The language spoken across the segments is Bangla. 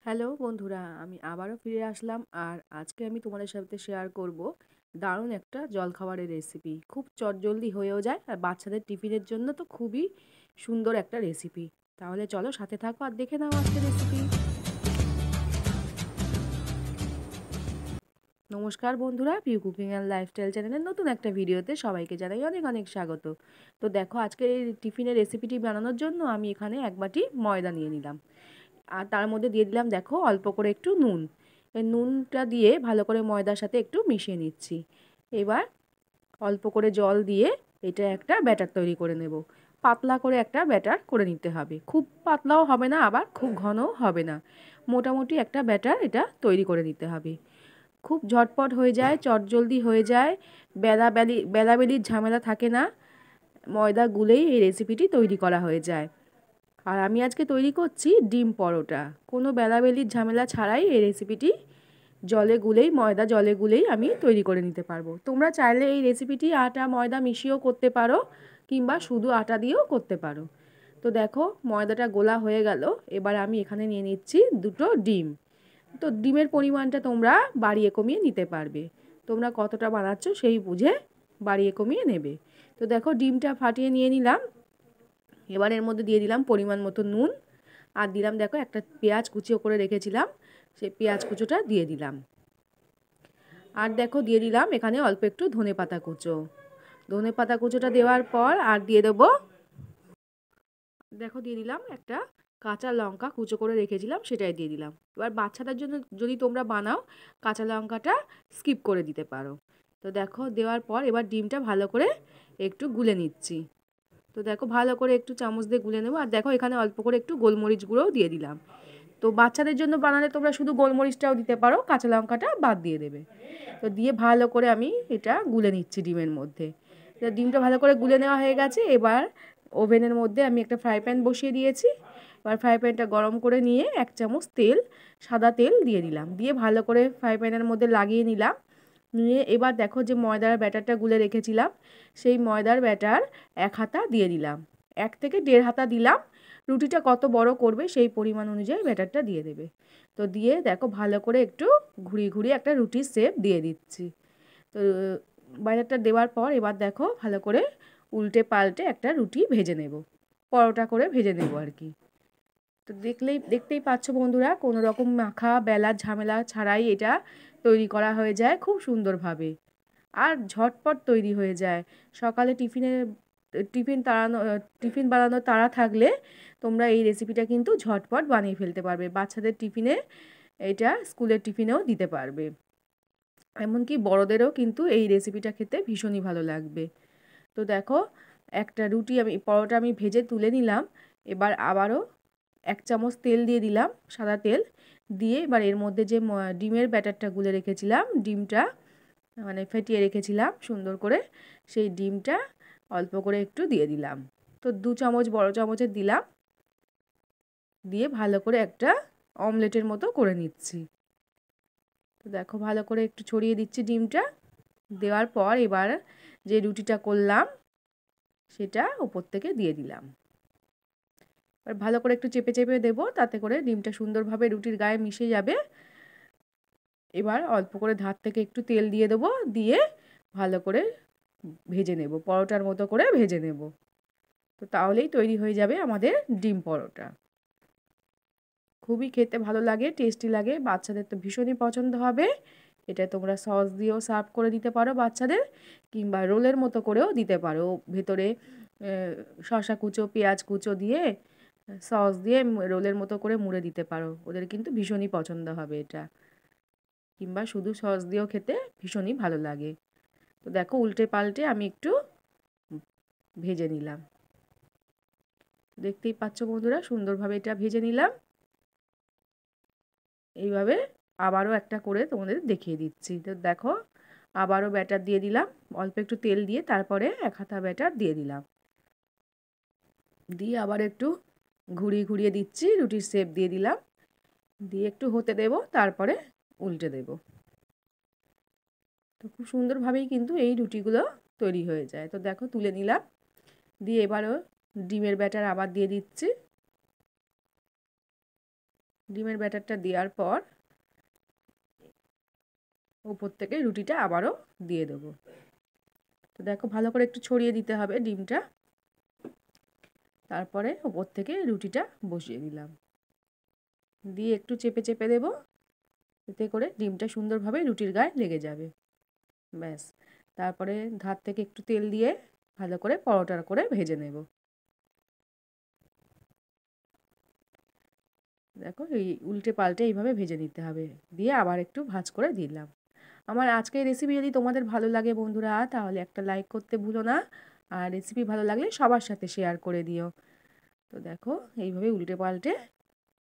হ্যালো বন্ধুরা, আমি আবারও ফিরে আসলাম। আর আজকে আমি তোমাদের সাথে শেয়ার করব দারুণ একটা জলখাবারের রেসিপি। খুব চটজলদি হয়েও যায় আর বাচ্চাদের টিফিনের জন্য তো খুবই সুন্দর একটা রেসিপি। তাহলে চলো সাথে থাকো আর দেখে নাও আজকের রেসিপি। নমস্কার বন্ধুরা, পিউ কুকিং অ্যান্ড লাইফস্টাইল চ্যানেলের নতুন একটা ভিডিওতে সবাইকে জানাই অনেক অনেক স্বাগত। তো দেখো, আজকের এই টিফিনের রেসিপিটি বানানোর জন্য আমি এখানে এক বাটি ময়দা নিয়ে নিলাম। আর তার মধ্যে দিয়ে দিলাম দেখো অল্প করে একটু নুন। এই নুনটা দিয়ে ভালো করে ময়দার সাথে একটু মিশিয়ে নিচ্ছি। এবার অল্প করে জল দিয়ে এটা একটা ব্যাটার তৈরি করে নেব। পাতলা করে একটা ব্যাটার করে নিতে হবে, খুব পাতলাও হবে না আবার খুব ঘনও হবে না, মোটামুটি একটা ব্যাটার এটা তৈরি করে নিতে হবে। খুব ঝটপট হয়ে যায়, চটজলদি হয়ে যায়, বেলাবেলির ঝামেলা থাকে না। ময়দা গুলেই এই রেসিপিটি তৈরি করা হয়ে যায়। আর আমি আজকে তৈরি করছি ডিম পরোটা। কোনো বেলাবেলির ঝামেলা ছাড়াই এই রেসিপিটি ময়দা জলে গুলেই আমি তৈরি করে নিতে পারবো। তোমরা চাইলে এই রেসিপিটি আটা ময়দা মিশিয়েও করতে পারো, কিংবা শুধু আটা দিয়েও করতে পারো। তো দেখো ময়দাটা গোলা হয়ে গেল। এবার আমি এখানে নিয়ে নিচ্ছি দুটো ডিম। তো ডিমের পরিমাণটা তোমরা বাড়িয়ে কমিয়ে নিতে পারবে। তোমরা কতটা বানাচ্ছ সেই বুঝে বাড়িয়ে কমিয়ে নেবে। তো দেখো ডিমটা ফাটিয়ে নিয়ে নিলাম। এবার এর মধ্যে দিয়ে দিলাম পরিমাণ মতো নুন। আর দিলাম দেখো একটা পেঁয়াজ কুচিও করে রেখেছিলাম, সেই পেঁয়াজ কুচোটা দিয়ে দিলাম। আর দেখো দিয়ে দিলাম এখানে অল্প একটু ধনেপাতা কুচো। ধনেপাতা কুচোটা দেওয়ার পর আর দিয়ে দেবো দেখো দিয়ে দিলাম একটা কাঁচা লঙ্কা কুচো করে রেখেছিলাম, সেটাই দিয়ে দিলাম। এবার বাচ্চাদের জন্য যদি তোমরা বানাও কাঁচা লঙ্কাটা স্কিপ করে দিতে পারো। তো দেখো দেওয়ার পর এবার ডিমটা ভালো করে একটু গুলে নিচ্ছি। তো দেখো ভালো করে একটু চামচ দিয়ে গুলে নেবো। আর দেখো এখানে অল্প করে একটু গোলমরিচ গুঁড়োও দিয়ে দিলাম। তো বাচ্চাদের জন্য বানালে তোমরা শুধু গোলমরিচটাও দিতে পারো, কাঁচা লঙ্কাটা বাদ দিয়ে দেবে। তো দিয়ে ভালো করে আমি এটা গুলে নিচ্ছি ডিমের মধ্যে। তো ডিমটা ভালো করে গুলে নেওয়া হয়ে গেছে। এবার ওভেনের মধ্যে আমি একটা ফ্রাই প্যান বসিয়ে দিয়েছি। এবার ফ্রাই প্যানটা গরম করে নিয়ে এক চামচ তেল, সাদা তেল দিয়ে দিলাম। দিয়ে ভালো করে ফ্রাই প্যানের মধ্যে লাগিয়ে নিলাম। নিয়ে এবার দেখো যে ময়দার ব্যাটারটা গুলে রেখেছিলাম, সেই ময়দার ব্যাটার এক হাতা দিয়ে দিলাম। 1 থেকে 1.5 হাতা দিলাম। রুটিটা কত বড় করবে সেই পরিমাণ অনুযায়ী ব্যাটারটা দিয়ে দেবে। তো দিয়ে দেখো ভালো করে একটু ঘুরিয়ে ঘুরিয়ে একটা রুটির শেপ দিয়ে দিচ্ছি। তো ব্যাটারটা দেওয়ার পর এবার দেখো ভালো করে উল্টে পাল্টে একটা রুটি ভেজে নেব, পরোটা করে ভেজে নেব আর কি। তো দেখতেই পাচ্ছ বন্ধুরা, কোনো রকম মাখা বেলার ঝামেলা ছাড়াই এটা তৈরি করা হয়ে যায় খুব সুন্দরভাবে। আর ঝটপট তৈরি হয়ে যায়। সকালে টিফিন বানানোর তাড়া থাকলে তোমরা এই রেসিপিটা কিন্তু ঝটপট বানিয়ে ফেলতে পারবে। বাচ্চাদের টিফিনে এটা স্কুলের টিফিনেও দিতে পারবে। এমনকি বড়দেরও কিন্তু এই রেসিপিটা খেতে ভীষণই ভালো লাগবে। তো দেখো একটা পরোটা আমি ভেজে তুলে নিলাম। এবার আবারও 1 চামচ তেল দিয়ে দিলাম, সাদা তেল। দিয়ে এবার এর মধ্যে যে ডিমের ব্যাটারটা গুলে রেখেছিলাম, ডিমটা মানে ফেটিয়ে রেখেছিলাম সুন্দর করে, সেই ডিমটা অল্প করে একটু দিয়ে দিলাম। তো 2 চামচ বড় চামচের দিলাম। দিয়ে ভালো করে একটা অমলেটের মতো করে নিচ্ছি। তো দেখো ভালো করে একটু ছড়িয়ে দিচ্ছি ডিমটা। দেওয়ার পর এবার যে রুটিটা করলাম সেটা ওপর থেকে দিয়ে দিলাম। এবার ভালো করে একটু চেপে চেপে দেবো, তাতে করে ডিমটা সুন্দরভাবে রুটির গায়ে মিশে যাবে। এবার অল্প করে ধার থেকে একটু তেল দিয়ে দেবো, দিয়ে ভালো করে ভেজে নেব, পরোটার মতো করে ভেজে নেব। তো তাহলেই তৈরি হয়ে যাবে আমাদের ডিম পরোটা। খুবই খেতে ভালো লাগে, টেস্টি লাগে, বাচ্চাদের তো ভীষণই পছন্দ হবে। এটা তোমরা সস দিয়েও সার্ভ করে দিতে পারো বাচ্চাদের, কিংবা রোলের মতো করেও দিতে পারো। ভেতরে শসা কুচো পেঁয়াজ কুচো দিয়ে সস দিয়ে রোলের মতো করে মুড়ে দিতে পারো, ওদের কিন্তু ভীষণই পছন্দ হবে এটা। কিংবা শুধু সস দিয়েও খেতে ভীষণই ভালো লাগে। তো দেখো উল্টে পাল্টে আমি একটু ভেজে নিলাম। দেখতেই পাচ্ছ বন্ধুরা সুন্দরভাবে এটা ভেজে নিলাম। এইভাবে আবারও একটা করে তোমাদের দেখিয়ে দিচ্ছি। তো দেখো আবারও ব্যাটার দিয়ে দিলাম, অল্প একটু তেল দিয়ে তারপরে 1 হাতা ব্যাটার দিয়ে দিলাম। দিয়ে আবার একটু ঘুরিয়ে দিচ্ছি, রুটির শেপ দিয়ে দিলাম। দিয়ে একটু হতে দেব, তারপরে উল্টে দেব। তো খুব সুন্দরভাবেই কিন্তু এই রুটিগুলো তৈরি হয়ে যায়। তো দেখো তুলে নিলাম। দিয়ে এবারও ডিমের ব্যাটার আবার দিয়ে দিচ্ছি। ডিমের ব্যাটারটা দেওয়ার পর উপর থেকে রুটিটা আবারও দিয়ে দেবো। তো দেখো ভালো করে একটু ছড়িয়ে দিতে হবে ডিমটা। তারপরে উপর থেকে রুটিটা বসিয়ে দিলাম, দিয়ে একটু চেপে চেপে দেবো, এতে করে ডিমটা সুন্দরভাবে রুটির গায়ে লেগে যাবে। ব্যাস, তারপরে ধার থেকে একটু তেল দিয়ে ভালো করে পরোটা করে ভেজে নেব। দেখো এই উল্টে পাল্টে এইভাবে ভেজে নিতে হবে, দিয়ে আবার একটু ভাজ করে দিলাম। আমার আজকের রেসিপি যদি তোমাদের ভালো লাগে বন্ধুরা, তাহলে একটা লাইক করতে ভুলো না, আর রেসিপি ভালো লাগলে সবার সাথে শেয়ার করে দিও। তো দেখো এইভাবে উল্টে পাল্টে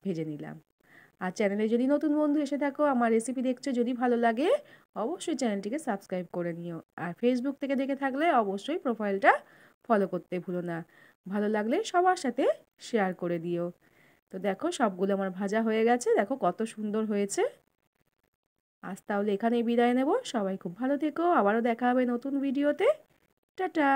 ভেজে নিলাম। আর চ্যানেলে যদি নতুন বন্ধু এসে থাকো, আমার রেসিপি দেখছো, যদি ভালো লাগে অবশ্যই চ্যানেলটিকে সাবস্ক্রাইব করে নিও। আর ফেসবুক থেকে দেখে থাকলে অবশ্যই প্রোফাইলটা ফলো করতে ভুলো না। ভালো লাগলে সবার সাথে শেয়ার করে দিও। তো দেখো সবগুলো আমার ভাজা হয়ে গেছে, দেখো কত সুন্দর হয়েছে। আজ তাহলে এখানেই বিদায় নেব। সবাই খুব ভালো থেকো, আবারও দেখা হবে নতুন ভিডিওতে। টাটা।